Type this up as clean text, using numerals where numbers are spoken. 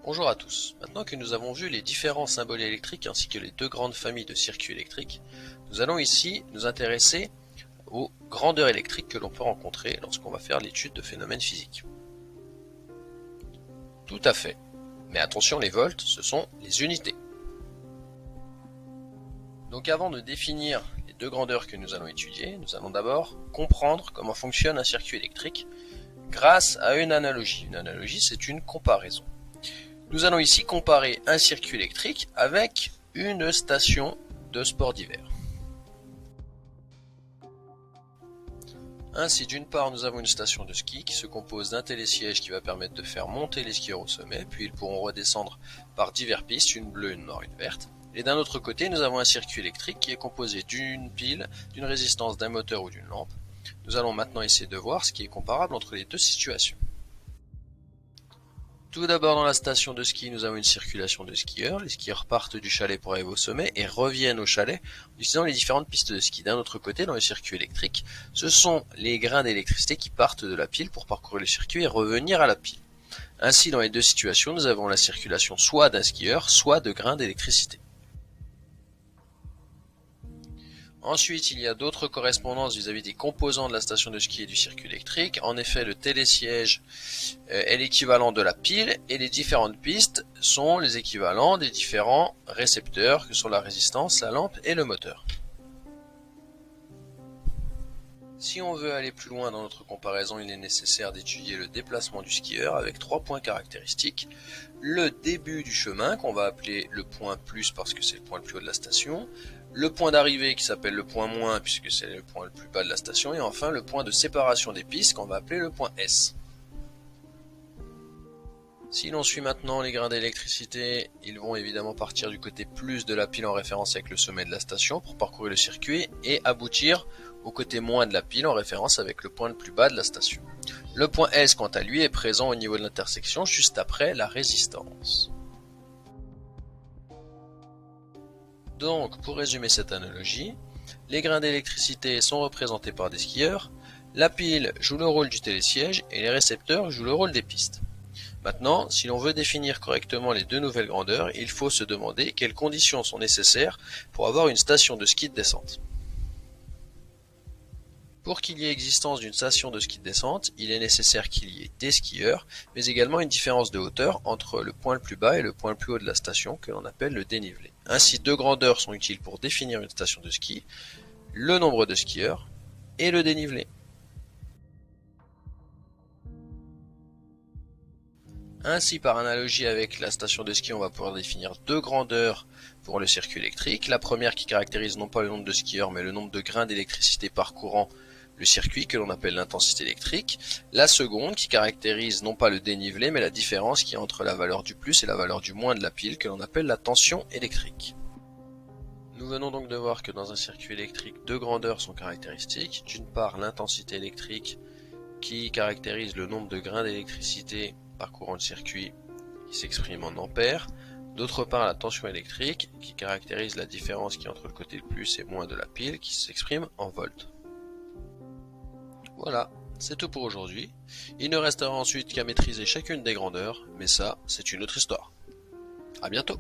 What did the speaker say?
Bonjour à tous. Maintenant que nous avons vu les différents symboles électriques ainsi que les deux grandes familles de circuits électriques, nous allons ici nous intéresser aux grandeurs électriques que l'on peut rencontrer lorsqu'on va faire l'étude de phénomènes physiques. Tout à fait. Mais attention, les volts, ce sont les unités. Donc avant de définir les deux grandeurs que nous allons étudier, nous allons d'abord comprendre comment fonctionne un circuit électrique grâce à une analogie. Une analogie, c'est une comparaison. Nous allons ici comparer un circuit électrique avec une station de sport d'hiver. Ainsi, d'une part, nous avons une station de ski qui se compose d'un télésiège qui va permettre de faire monter les skieurs au sommet, puis ils pourront redescendre par diverses pistes, une bleue, une noire, une verte. Et d'un autre côté, nous avons un circuit électrique qui est composé d'une pile, d'une résistance, d'un moteur ou d'une lampe. Nous allons maintenant essayer de voir ce qui est comparable entre les deux situations. Tout d'abord, dans la station de ski, nous avons une circulation de skieurs. Les skieurs partent du chalet pour arriver au sommet et reviennent au chalet en utilisant les différentes pistes de ski. D'un autre côté, dans le circuit électrique, ce sont les grains d'électricité qui partent de la pile pour parcourir le circuit et revenir à la pile. Ainsi, dans les deux situations, nous avons la circulation soit d'un skieur, soit de grains d'électricité. Ensuite, il y a d'autres correspondances vis-à-vis des composants de la station de ski et du circuit électrique. En effet, le télésiège est l'équivalent de la pile et les différentes pistes sont les équivalents des différents récepteurs que sont la résistance, la lampe et le moteur. Si on veut aller plus loin dans notre comparaison, il est nécessaire d'étudier le déplacement du skieur avec trois points caractéristiques. Le début du chemin, qu'on va appeler le point plus parce que c'est le point le plus haut de la station, le point d'arrivée qui s'appelle le point moins puisque c'est le point le plus bas de la station, et enfin le point de séparation des pistes qu'on va appeler le point S. Si l'on suit maintenant les grains d'électricité, ils vont évidemment partir du côté plus de la pile en référence avec le sommet de la station pour parcourir le circuit et aboutir au côté moins de la pile en référence avec le point le plus bas de la station. Le point S, quant à lui, est présent au niveau de l'intersection juste après la résistance. Donc, pour résumer cette analogie, les grains d'électricité sont représentés par des skieurs, la pile joue le rôle du télésiège et les récepteurs jouent le rôle des pistes. Maintenant, si l'on veut définir correctement les deux nouvelles grandeurs, il faut se demander quelles conditions sont nécessaires pour avoir une station de ski de descente. Pour qu'il y ait existence d'une station de ski de descente, il est nécessaire qu'il y ait des skieurs, mais également une différence de hauteur entre le point le plus bas et le point le plus haut de la station, que l'on appelle le dénivelé. Ainsi, deux grandeurs sont utiles pour définir une station de ski, le nombre de skieurs et le dénivelé. Ainsi, par analogie avec la station de ski, on va pouvoir définir deux grandeurs pour le circuit électrique. La première qui caractérise non pas le nombre de skieurs, mais le nombre de grains d'électricité parcourant le circuit, que l'on appelle l'intensité électrique. La seconde qui caractérise non pas le dénivelé, mais la différence qui est entre la valeur du plus et la valeur du moins de la pile, que l'on appelle la tension électrique. Nous venons donc de voir que dans un circuit électrique, deux grandeurs sont caractéristiques. D'une part, l'intensité électrique qui caractérise le nombre de grains d'électricité parcourant le circuit qui s'exprime en ampères. D'autre part, la tension électrique qui caractérise la différence qui est entre le côté plus et moins de la pile qui s'exprime en volts. Voilà, c'est tout pour aujourd'hui. Il ne restera ensuite qu'à maîtriser chacune des grandeurs, mais ça, c'est une autre histoire. À bientôt!